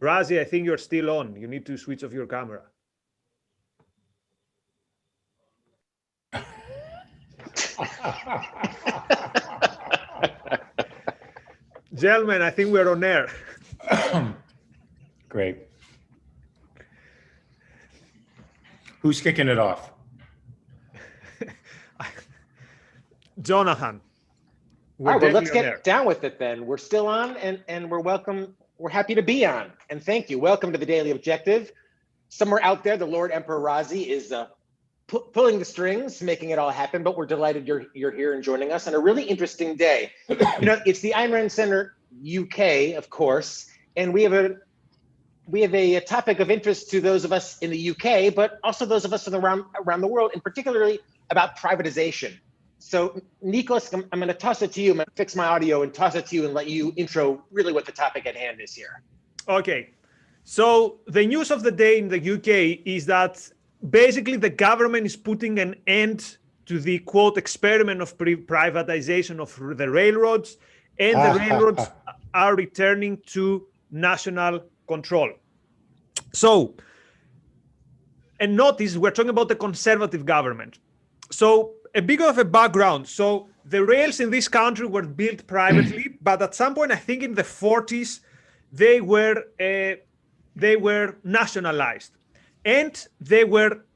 Razi, I think you're still on. You need to switch off your camera. Gentlemen, I think we're on air. Great. Who's kicking it off? Jonathan. All right, well, let's get down with it then. We're still on, and we're welcome. We're happy to be on, and thank you. Welcome to the Daily Objective. Somewhere out there, the Lord Emperor Razi is pulling the strings, making it all happen, but we're delighted you're here and joining us on a really interesting day. You know, it's the Ayn Rand Center UK, of course, and we have a topic of interest to those of us in the UK, but also those of us around the world, and particularly about privatization. So, Nikos, I'm going to toss it to you. I'm going to fix my audio and toss it to you and let you intro really what the topic at hand is here. Okay. So, the news of the day in the UK is that basically the government is putting an end to the, quote, experiment of privatization of the railroads, and the railroads are returning to national control. So, and notice we're talking about the conservative government. So, a bit of a background. So the rails in this country were built privately, but at some point, I think in the 40s, they were nationalized, and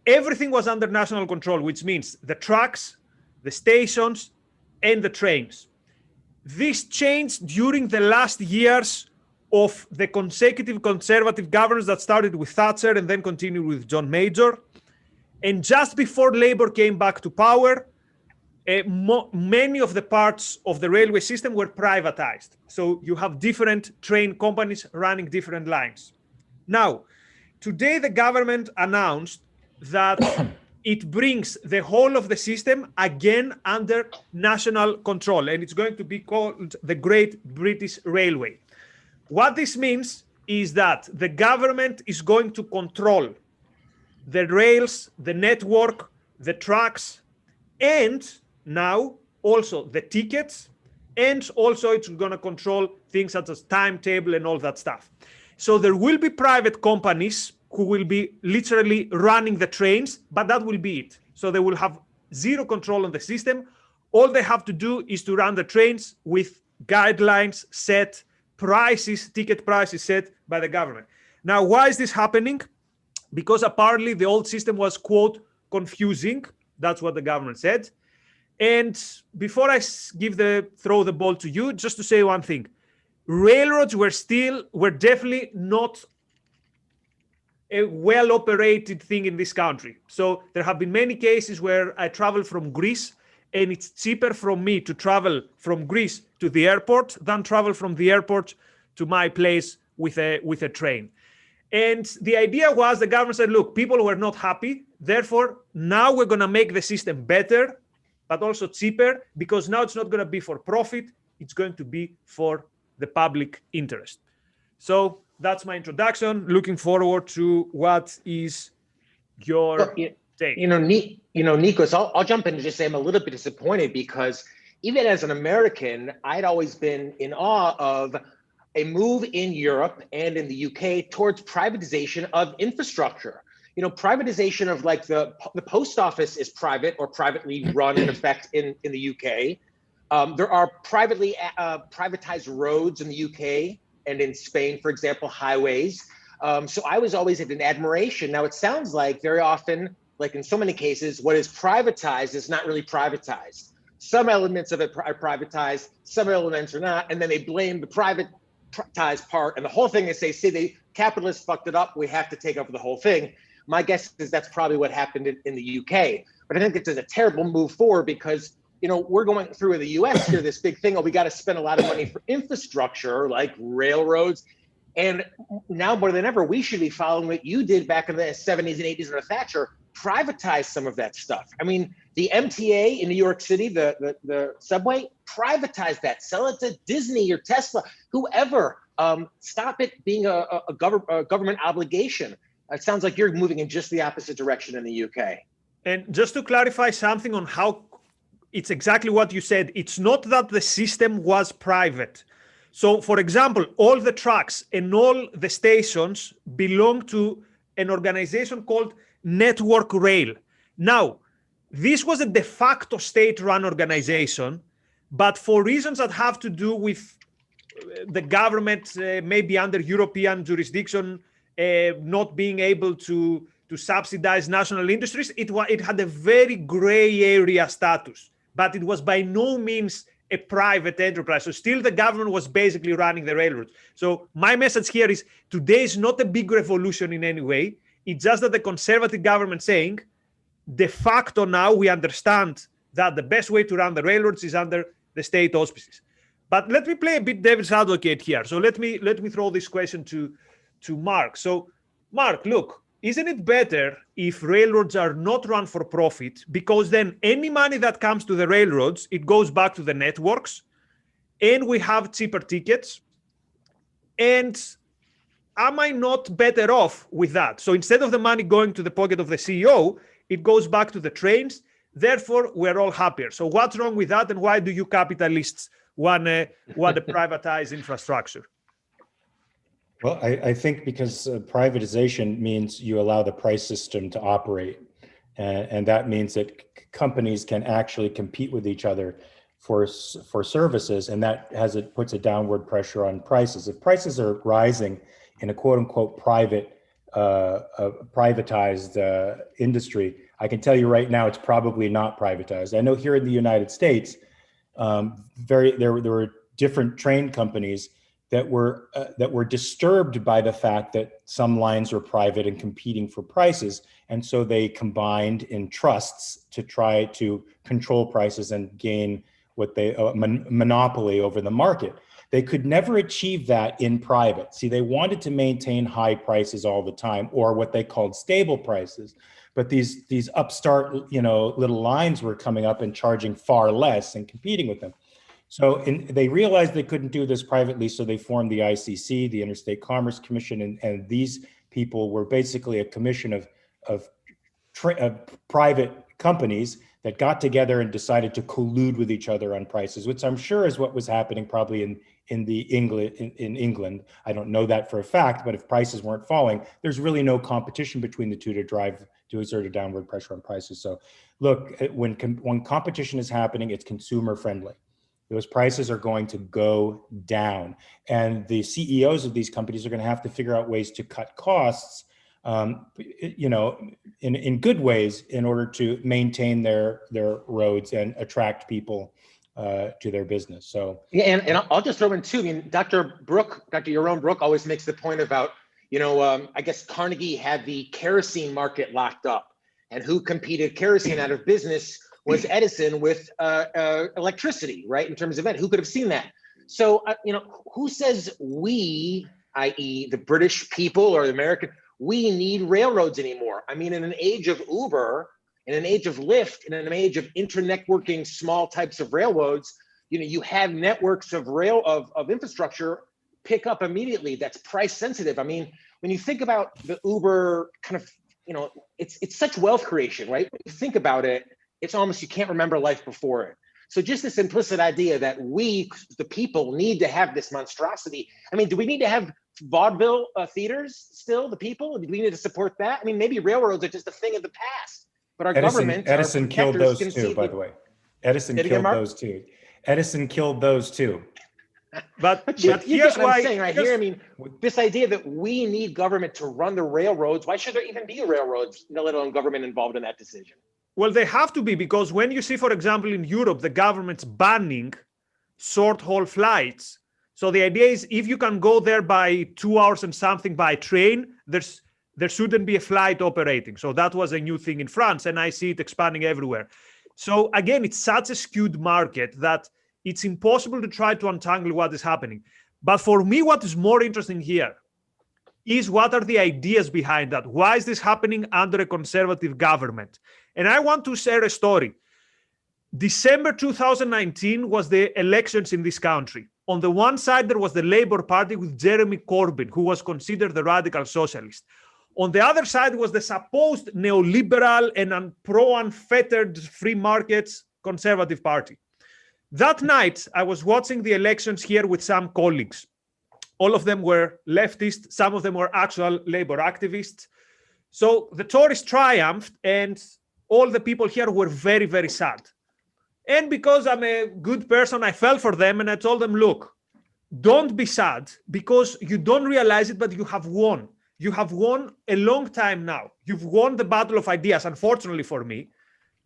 everything was under national control, which means the tracks, the stations, and the trains. This changed during the last years of the consecutive conservative governments that started with Thatcher and then continued with John Major. And just before Labour came back to power, many of the parts of the railway system were privatized. So you have different train companies running different lines. Now, today the government announced that it brings the whole of the system again under national control, and it's going to be called the Great British Railway. What this means is that the government is going to control the rails, the network, the tracks, and now also the tickets, and also it's going to control things such as timetable and all that stuff. So there will be private companies who will be literally running the trains, but that will be it. So they will have zero control on the system. All they have to do is to run the trains with guidelines set, prices, ticket prices set by the government. Now, why is this happening? Because apparently the old system was, quote, confusing. That's what the government said. And before I throw the ball to you, just to say one thing. Railroads were definitely not a well-operated thing in this country. So there have been many cases where I travel from Greece, and it's cheaper for me to travel from Greece to the airport than travel from the airport to my place with a train. And the idea was the government said, look, people were not happy. Therefore, now we're going to make the system better, but also cheaper, because now it's not going to be for profit. It's going to be for the public interest. So that's my introduction. Looking forward to what is your take. Nikos, I'll jump in and just say I'm a little bit disappointed, because even as an American, I'd always been in awe of a move in Europe and in the UK towards privatization of infrastructure. You know, privatization of like the post office is private or privately run in effect in the UK. There are privatized roads in the UK and in Spain, for example, highways. So I was always in admiration. Now it sounds like very often, like in so many cases, what is privatized is not really privatized. Some elements of it are privatized, some elements are not, and then they blame the privatized part, and the whole thing is say, see, the capitalists fucked it up, we have to take over the whole thing. My guess is that's probably what happened in the UK. But I think it's a terrible move forward, because we're going through in the US here this big thing, we got to spend a lot of money for infrastructure like railroads. And now more than ever, we should be following what you did back in the 70s and 80s under Thatcher, privatize some of that stuff. I mean, the MTA in New York City, the subway, privatize that, sell it to Disney or Tesla, whoever. Stop it being a government obligation. It sounds like you're moving in just the opposite direction in the UK. And just to clarify something on how it's exactly what you said, it's not that the system was private. So, for example, all the tracks and all the stations belong to an organization called Network Rail. Now, this was a de facto state-run organization, but for reasons that have to do with the government, maybe under European jurisdiction, not being able to subsidize national industries, it had a very gray area status, but it was by no means a private enterprise. So still the government was basically running the railroads. So my message here is today is not a big revolution in any way. It's just that the conservative government saying, de facto now we understand that the best way to run the railroads is under the state auspices. But let me play a bit devil's advocate here. So let me throw this question to Mark. So Mark, look, isn't it better if railroads are not run for profit? Because then any money that comes to the railroads, it goes back to the networks, and we have cheaper tickets. And am I not better off with that? So instead of the money going to the pocket of the CEO, it goes back to the trains. Therefore, we're all happier. So what's wrong with that? And why do you capitalists want to privatize infrastructure? Well, I think because privatization means you allow the price system to operate. And that means that companies can actually compete with each other for services. And that puts a downward pressure on prices. If prices are rising in a quote unquote privatized industry, I can tell you right now, it's probably not privatized. I know here in the United States, there were different train companies that were disturbed by the fact that some lines were private and competing for prices, and so they combined in trusts to try to control prices and gain what they monopoly over the market. They could never achieve that in private. See, they wanted to maintain high prices all the time, or what they called stable prices. But these upstart, little lines were coming up and charging far less and competing with them. So they realized they couldn't do this privately, so they formed the ICC, the Interstate Commerce Commission, and these people were basically a commission of private companies that got together and decided to collude with each other on prices, which I'm sure is what was happening probably in England. I don't know that for a fact, but if prices weren't falling, there's really no competition between the two to exert a downward pressure on prices. So look, when competition is happening, it's consumer friendly. Those prices are going to go down, and the CEOs of these companies are going to have to figure out ways to cut costs, in good ways in order to maintain their roads and attract people to their business. So yeah, and I'll just throw in too. I mean, Dr. Yaron Brook always makes the point about, I guess Carnegie had the kerosene market locked up, and who competed kerosene out of business was Edison with electricity, right? In terms of it, who could have seen that? So, who says we, i.e. the British people or the American, we need railroads anymore? I mean, in an age of Uber, in an age of Lyft, in an age of internetworking small types of railroads, you have networks of infrastructure pick up immediately that's price sensitive. I mean, when you think about the Uber kind of, it's such wealth creation, right? When you think about it, it's almost, you can't remember life before it. So just this implicit idea that we, the people, need to have this monstrosity. I mean, do we need to have vaudeville theaters still, the people? Do we need to support that? I mean, maybe railroads are just a thing of the past, but our government, Edison killed those too, by the way. Edison killed those too. Edison killed those too. But here's what I'm saying right here. I mean, this idea that we need government to run the railroads, why should there even be railroads, let alone government involved in that decision? Well, they have to be, because when you see, for example, in Europe, the government's banning short-haul flights. So the idea is if you can go there by 2 hours and something by train, there shouldn't be a flight operating. So that was a new thing in France, and I see it expanding everywhere. So again, it's such a skewed market that it's impossible to try to untangle what is happening. But for me, what is more interesting here is what are the ideas behind that? Why is this happening under a conservative government? And I want to share a story. December 2019 was the elections in this country. On the one side, there was the Labour Party with Jeremy Corbyn, who was considered the radical socialist. On the other side was the supposed neoliberal and pro-unfettered free markets Conservative Party. That night, I was watching the elections here with some colleagues. All of them were leftists. Some of them were actual labor activists. So the Tories triumphed, and all the people here were very, very sad. And because I'm a good person, I felt for them, and I told them, look, don't be sad, because you don't realize it, but you have won. You have won a long time now. You've won the battle of ideas, unfortunately for me.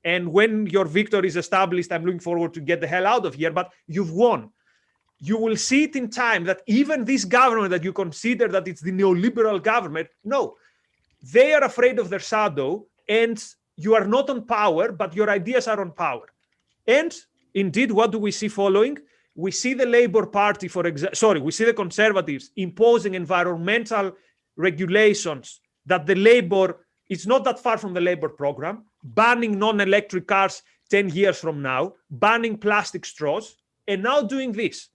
And when your victory is established, I'm looking forward to get the hell out of here, but you've won. You will see it in time that even this government that you consider that it's the neoliberal government, no, they are afraid of their shadow, and you are not on power, but your ideas are on power. And indeed, what do we see following? We see the Labour Party, we see the Conservatives imposing environmental regulations that the Labour, it's not that far from the Labour program, banning non-electric cars 10 years from now, banning plastic straws, and now doing this.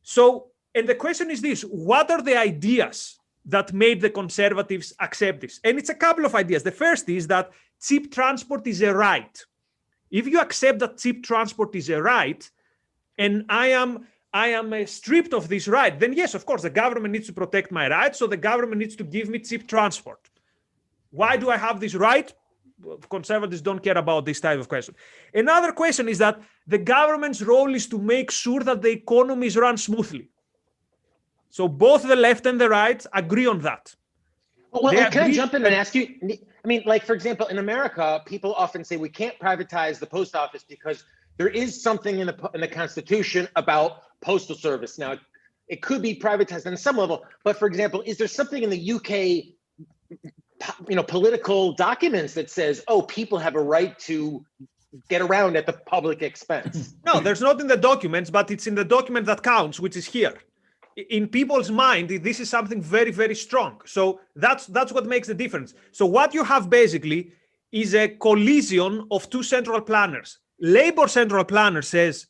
So, and the question is this, what are the ideas that made the Conservatives accept this? And it's a couple of ideas. The first is that cheap transport is a right. If you accept that cheap transport is a right, and I am stripped of this right, then yes, of course, the government needs to protect my rights, so the government needs to give me cheap transport. Why do I have this right? Conservatives don't care about this type of question. Another question is that the government's role is to make sure that the economies run smoothly. So both the left and the right agree on that. Well, can I jump in and ask you? I mean, like, for example, in America, people often say we can't privatize the post office because there is something in the Constitution about postal service. Now, it could be privatized on some level, but for example, is there something in the UK, political documents that says, oh, people have a right to get around at the public expense? No, there's not in the documents, but it's in the document that counts, which is here. In people's mind, this is something very, very strong. So that's what makes the difference. So what you have basically is a collision of two central planners. Labour central planner says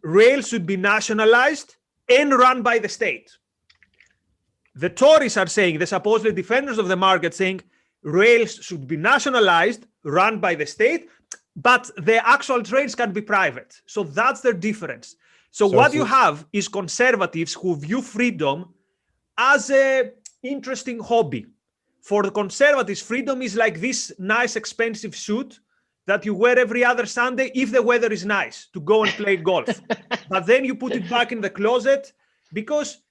rail should be nationalized and run by the state. The Tories are saying, the supposedly defenders of the market, saying rails should be nationalized, run by the state, but the actual trains can be private. So that's their difference. So what you have is conservatives who view freedom as an interesting hobby. For the conservatives, freedom is like this nice, expensive suit that you wear every other Sunday if the weather is nice to go and play golf. But then you put it back in the closet because,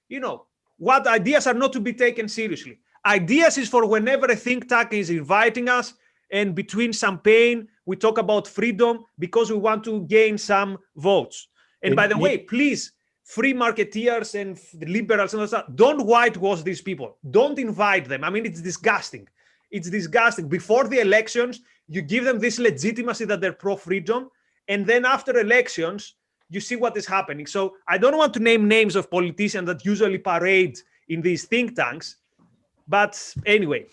what ideas are not to be taken seriously. Ideas is for whenever a think tank is inviting us, and between champagne, we talk about freedom because we want to gain some votes. And by the way, please, free marketeers and liberals and all that, don't whitewash these people. Don't invite them. I mean, it's disgusting. It's disgusting. Before the elections, you give them this legitimacy that they're pro-freedom. And then after elections, you see what is happening. So I don't want to name names of politicians that usually parade in these think tanks. But anyway.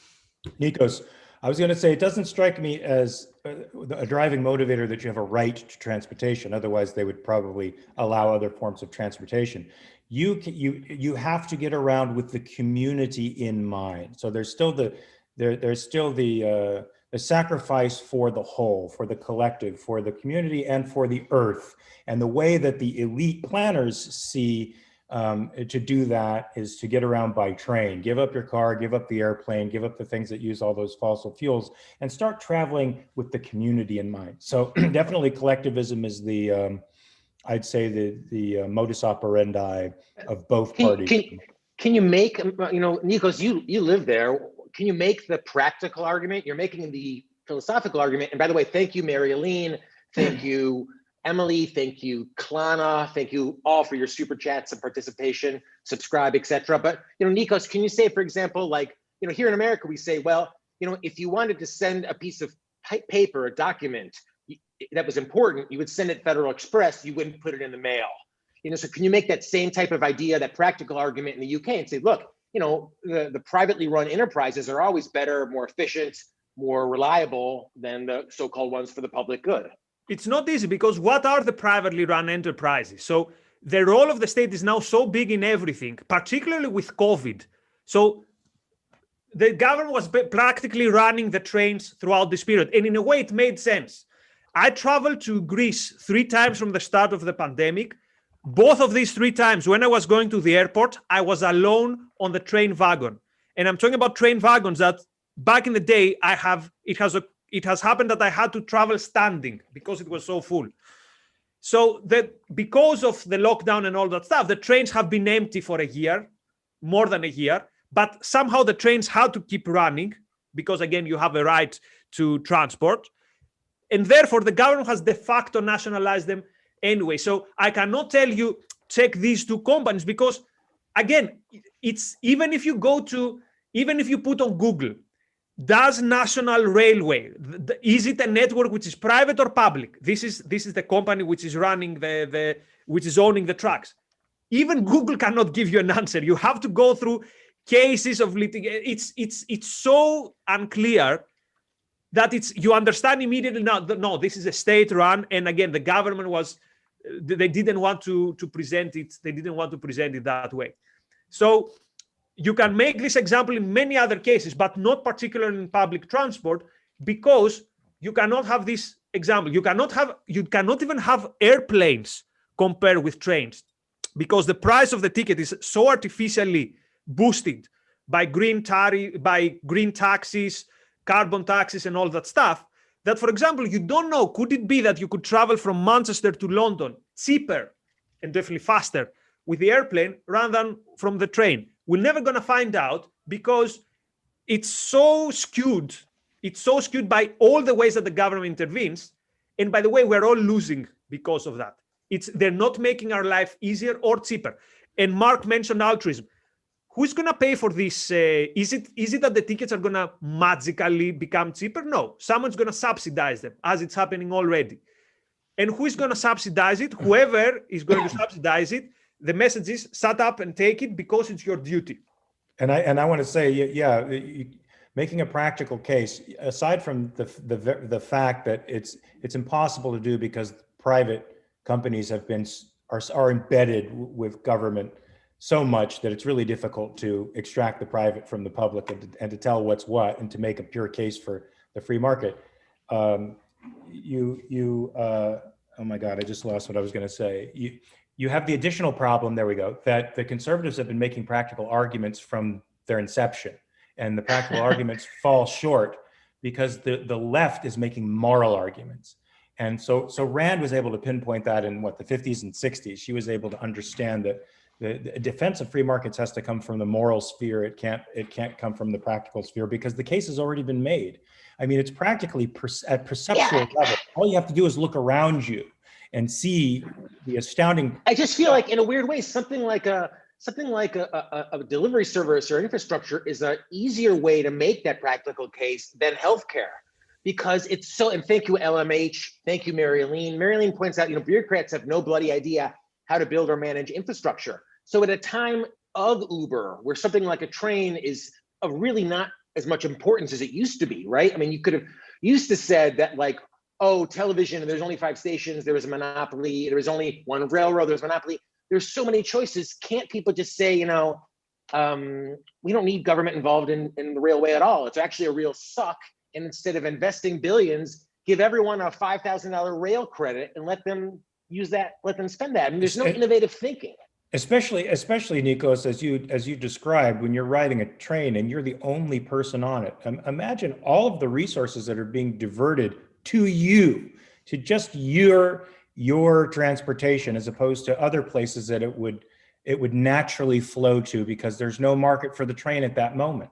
Nikos, I was going to say, it doesn't strike me as a driving motivator that you have a right to transportation. Otherwise, they would probably allow other forms of transportation. You have to get around with the community in mind. So there's still the sacrifice for the whole, for the collective, for the community, and for the earth. And the way that the elite planners see to do that is to get around by train. Give up your car, give up the airplane, give up the things that use all those fossil fuels, and start traveling with the community in mind. So definitely collectivism is I'd say the modus operandi of both parties. Can you make, Nikos, you live there. Can you make the practical argument? You're making the philosophical argument. And by the way, thank you, Mary Aline. Thank you, Emily. Thank you, Klana. Thank you all for your super chats and participation, subscribe, etc. But, Nikos, can you say, for example, like, here in America, we say, well, if you wanted to send a piece of paper, a document that was important, you would send it Federal Express. You wouldn't put it in the mail. So can you make that same type of idea, that practical argument in the UK and say, look, the privately run enterprises are always better, more efficient, more reliable than the so-called ones for the public good? It's not easy because what are the privately run enterprises? So the role of the state is now so big in everything, particularly with COVID. So the government was practically running the trains throughout this period. And in a way, it made sense. I traveled to Greece 3 times from the start of the pandemic. Both of these 3 times, when I was going to the airport, I was alone on the train wagon. And I'm talking about train wagons that back in the day, it has happened that I had to travel standing because it was so full. So that because of the lockdown and all that stuff, the trains have been empty for a year, more than a year, but somehow the trains had to keep running because, again, you have a right to transport. And therefore, the government has de facto nationalized them anyway. So I cannot tell you, check these 2 companies because, again, it's even if you put on Google, does National Railway, is it a network which is private or public? This is the company which is running which is owning the tracks. Even Google cannot give you an answer. You have to go through cases of litigation. It's so unclear that you understand immediately now that no, this is a state run. And again, the government they didn't want to present it. They didn't want to present it that way. So you can make this example in many other cases, but not particularly in public transport, because you cannot have this example. You cannot even have airplanes compared with trains, because the price of the ticket is so artificially boosted by green taxes, carbon taxes, and all that stuff, that, for example, you don't know, could it be that you could travel from Manchester to London cheaper and definitely faster with the airplane rather than from the train? We're never going to find out because it's so skewed. It's so skewed by all the ways that the government intervenes. And by the way, we're all losing because of that. They're not making our life easier or cheaper. And Mark mentioned altruism. Who's going to pay for this? Is it that the tickets are going to magically become cheaper? No, someone's going to subsidize them, as it's happening already. And who is going to subsidize it? Whoever is going to subsidize it, the message is shut up and take it because it's your duty. And I want to say, making a practical case, aside from the fact that it's impossible to do because private companies are embedded with government so much that it's really difficult to extract the private from the public and to tell what's what and to make a pure case for the free market. Oh my God, I just lost what I was going to say. You have the additional problem, there we go, that the conservatives have been making practical arguments from their inception, and the practical arguments fall short because the left is making moral arguments. And so Rand was able to pinpoint that in the 50s and 60s. She was able to understand that the defense of free markets has to come from the moral sphere. It can't come from the practical sphere because the case has already been made. I mean, it's practically at perceptual level. All you have to do is look around you and see the astounding. I just feel like, in a weird way, something like a delivery service or infrastructure is an easier way to make that practical case than healthcare, because it's so. And thank you, LMH. Thank you, Mary-Elaine. Mary-Elaine points out, bureaucrats have no bloody idea how to build or manage infrastructure. So at a time of Uber, where something like a train is really not as much importance as it used to be, right? I mean, you could have used to said that, like, oh, television, there's only 5 stations, there was a monopoly, there was only one railroad, there's a monopoly. There's so many choices. Can't people just say, we don't need government involved in the railway at all. It's actually a real suck. And instead of investing billions, give everyone a $5,000 rail credit and let them use that, let them spend that. I mean, there's no innovative thinking. Especially Nikos, as you described, when you're riding a train and you're the only person on it. Imagine all of the resources that are being diverted to you, to just your transportation, as opposed to other places that it would naturally flow to, because there's no market for the train at that moment.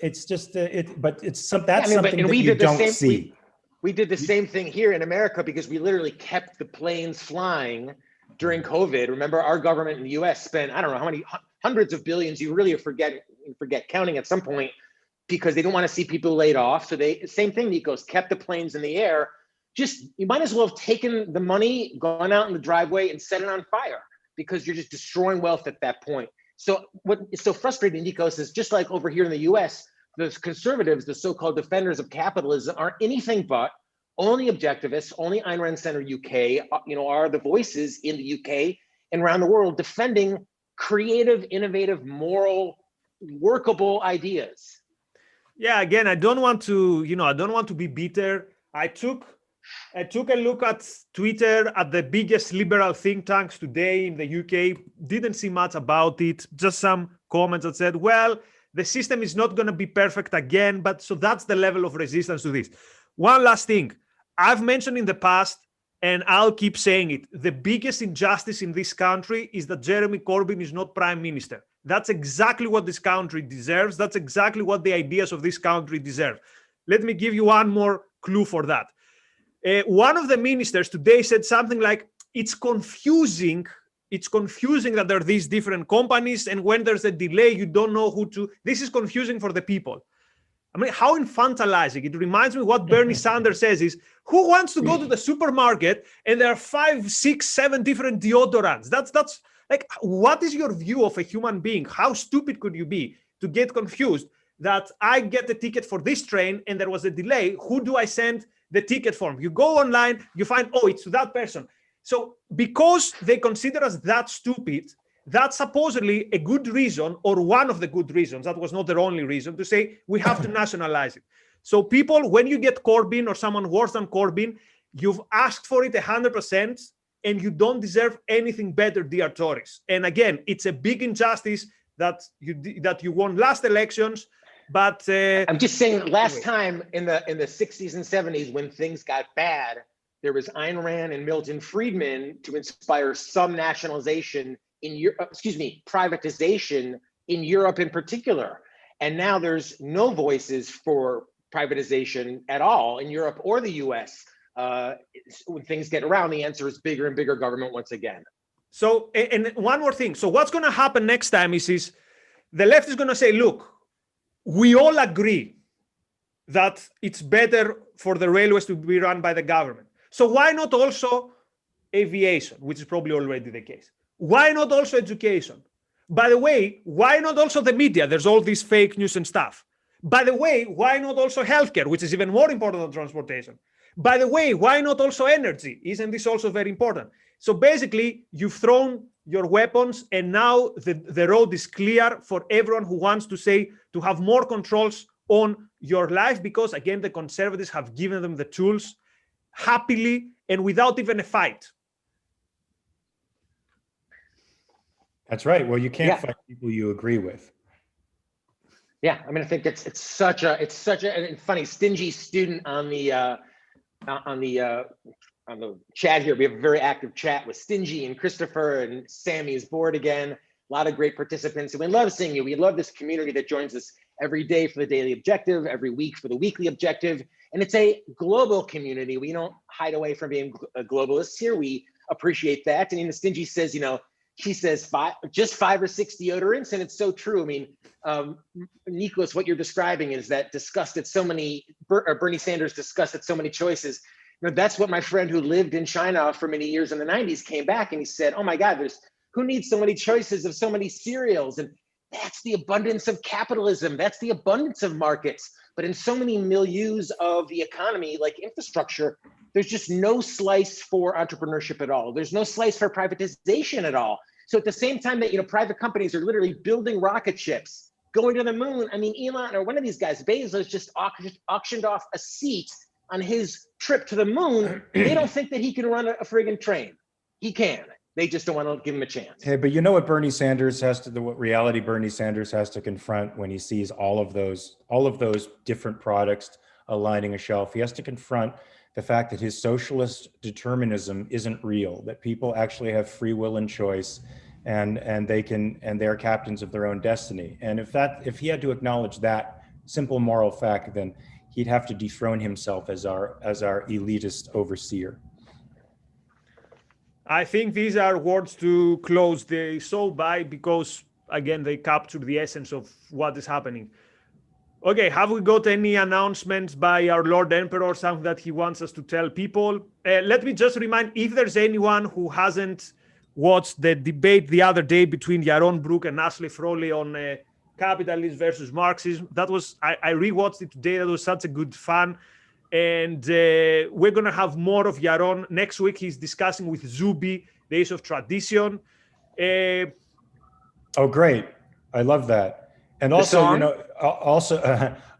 It's just something that you don't see. We did the same thing here in America because we literally kept the planes flying during COVID. Remember, our government in the US spent, I don't know how many hundreds of billions, you really forget counting at some point, because they don't want to see people laid off. So same thing, Nikos, kept the planes in the air. You might as well have taken the money, gone out in the driveway and set it on fire, because you're just destroying wealth at that point. So what is so frustrating, Nikos, is just like over here in the US, the conservatives, the so-called defenders of capitalism, are anything but. Only objectivists, only Ayn Rand Center UK, are the voices in the UK and around the world defending creative, innovative, moral, workable ideas. Yeah, again, I don't want to be bitter. I took I took a look at Twitter at the biggest liberal think tanks today in the UK. Didn't see much about it. Just some comments that said, well, the system is not going to be perfect again. But so that's the level of resistance to this. One last thing. I've mentioned in the past, and I'll keep saying it, the biggest injustice in this country is that Jeremy Corbyn is not prime minister. That's exactly what this country deserves. That's exactly what the ideas of this country deserve. Let me give you one more clue for that. One of the ministers today said something like, it's confusing that there are these different companies, and when there's a delay, you don't know who to. This is confusing for the people. I mean, how infantilizing. It reminds me what Bernie Sanders says is, who wants to go to the supermarket and there are 5, 6, 7 different deodorants? That's like, what is your view of a human being? How stupid could you be to get confused that I get a ticket for this train and there was a delay? Who do I send the ticket form? You go online, you find, oh, it's to that person. So because they consider us that stupid, that's supposedly a good reason, or one of the good reasons, that was not their only reason, to say we have to nationalize it. So people, when you get Corbyn or someone worse than Corbyn, you've asked for it 100%, and you don't deserve anything better, dear Tories. And again, it's a big injustice that you won last elections, but I'm just saying, last time in the 60s and 70s, when things got bad, there was Ayn Rand and Milton Friedman to inspire some nationalization in privatization in Europe in particular. And now there's no voices for privatization at all in Europe or the US. When things get around, the answer is bigger and bigger government once again. So, and one more thing. So what's going to happen next time is the left is going to say, look, we all agree that it's better for the railways to be run by the government. So why not also aviation, which is probably already the case? Why not also education? By the way, why not also the media? There's all this fake news and stuff. By the way, why not also healthcare, which is even more important than transportation? By the way, why not also energy? Isn't this also very important? So basically, you've thrown your weapons, and now the road is clear for everyone who wants to say to have more controls on your life, because again, the conservatives have given them the tools happily and without even a fight. That's right. Well, you can't fight people you agree with. Yeah, I mean, I think it's such a funny stingy student on the chat here. We have a very active chat with Stingy and Christopher, and Sammy is bored again. A lot of great participants, and we love seeing you. We love this community that joins us every day for the daily objective, every week for the weekly objective, and it's a global community. We don't hide away from being globalists here. We appreciate that. And Stingy says, she says just 5 or 6 deodorants, and it's so true. I mean, Nikos, what you're describing is that disgust at so many, Bernie Sanders disgust at so many choices. That's what my friend who lived in China for many years in the 90s came back and he said, oh my God, who needs so many choices of so many cereals? And that's the abundance of capitalism. That's the abundance of markets. But in so many milieus of the economy, like infrastructure, there's just no slice for entrepreneurship at all. There's no slice for privatization at all. So at the same time that private companies are literally building rocket ships, going to the moon, I mean, Elon or one of these guys, Bezos, just auctioned off a seat on his trip to the moon. They don't think that he can run a friggin' train. He can. They just don't want to give him a chance. Hey, but you know what Bernie Sanders what reality Bernie Sanders has to confront when he sees all of those different products aligning a shelf? He has to confront the fact that his socialist determinism isn't real, that people actually have free will and choice, and they are captains of their own destiny. And if he had to acknowledge that simple moral fact, then he'd have to dethrone himself as our elitist overseer. I think these are words to close the show by, because again, they capture the essence of what is happening. Okay, have we got any announcements by our Lord Emperor, something that he wants us to tell people? Let me just remind, if there's anyone who hasn't watched the debate the other day between Yaron Brook and Ashley Frawley on capitalism versus Marxism, I rewatched it today. That was such a good fun. And we're going to have more of Yaron. Next week, he's discussing with Zubi the issue of tradition. Oh, great. I love that. And also, you know,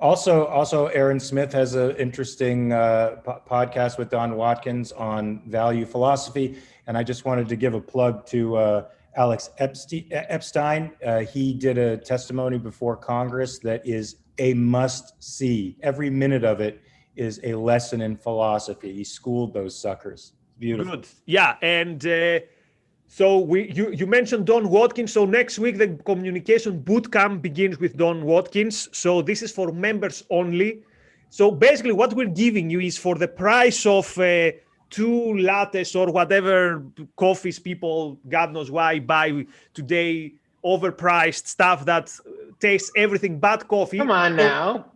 also, Aaron Smith has an interesting podcast with Don Watkins on value philosophy. And I just wanted to give a plug to Alex Epstein. He did a testimony before Congress that is a must-see. Every minute of it is a lesson in philosophy. He schooled those suckers. Beautiful. Good. Yeah, and so you mentioned Don Watkins. So next week the communication bootcamp begins with Don Watkins. So this is for members only. So basically, what we're giving you is for the price of 2 lattes or whatever coffees people, God knows why, buy today, overpriced stuff that tastes everything but coffee. Come on now,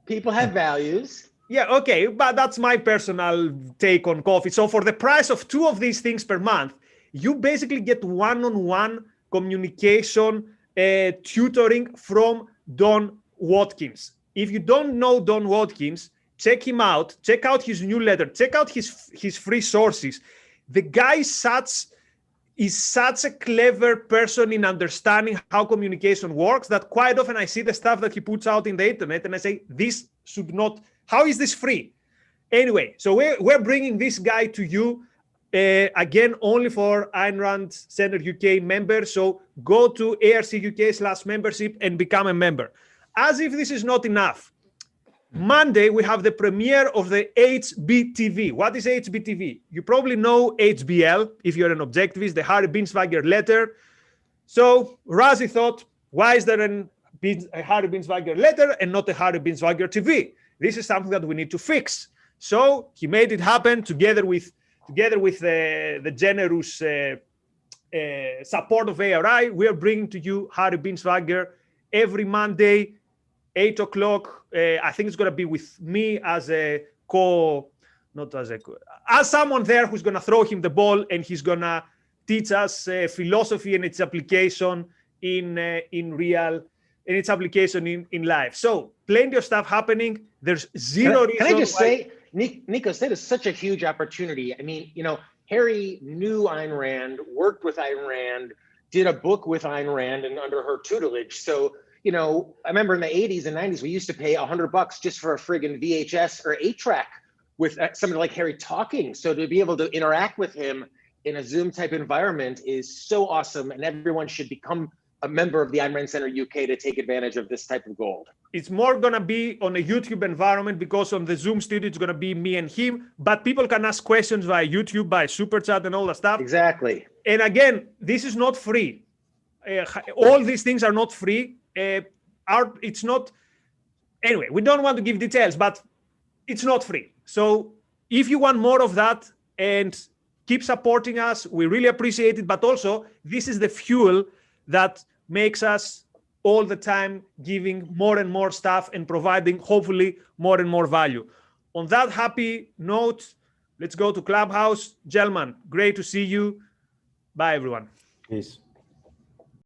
people have values. Yeah, okay, but that's my personal take on coffee. So for the price of 2 of these things per month, you basically get one-on-one communication tutoring from Don Watkins. If you don't know Don Watkins, check him out. Check out his newsletter. Check out his free sources. The guy is such a clever person in understanding how communication works that quite often I see the stuff that he puts out in the internet and I say, this should not, how is this free? Anyway, so we're bringing this guy to you again, only for Ayn Rand Center UK members. So go to ARC UK/membership and become a member. As if this is not enough, Monday, we have the premiere of the HBTV. What is HBTV? You probably know HBL, if you're an objectivist, the Harry Binswanger letter. So Razi thought, why is there a Harry Binswanger letter and not a Harry Binswanger TV? This is something that we need to fix. So he made it happen together with the generous support of ARI. We are bringing to you Harry Binswanger every Monday, 8 o'clock. I think it's going to be with me as as someone there who's going to throw him the ball, and he's going to teach us philosophy and its application in its application in life. So plenty of stuff happening. There's zero reason. Can I just say, Nikos, that is such a huge opportunity. I mean, you know, Harry knew Ayn Rand, worked with Ayn Rand, did a book with Ayn Rand and under her tutelage. So, you know, I remember in the 80s and 90s, we used to pay $100 just for a friggin' VHS or 8-track with somebody like Harry talking. So to be able to interact with him in a Zoom type environment is so awesome. And everyone should become a member of the Ayn Rand Center UK to take advantage of this type of gold. It's more going to be on a YouTube environment because on the Zoom studio, it's going to be me and him. But people can ask questions via YouTube, by Super Chat and all that stuff. Exactly. And again, this is not free. All these things are not free. It's not. Anyway, we don't want to give details, but it's not free. So if you want more of that and keep supporting us, we really appreciate it. But also, this is the fuel that makes us all the time giving more and more stuff and providing, hopefully, more and more value. On that happy note, let's go to Clubhouse. Gentlemen, great to see you. Bye, everyone. Peace.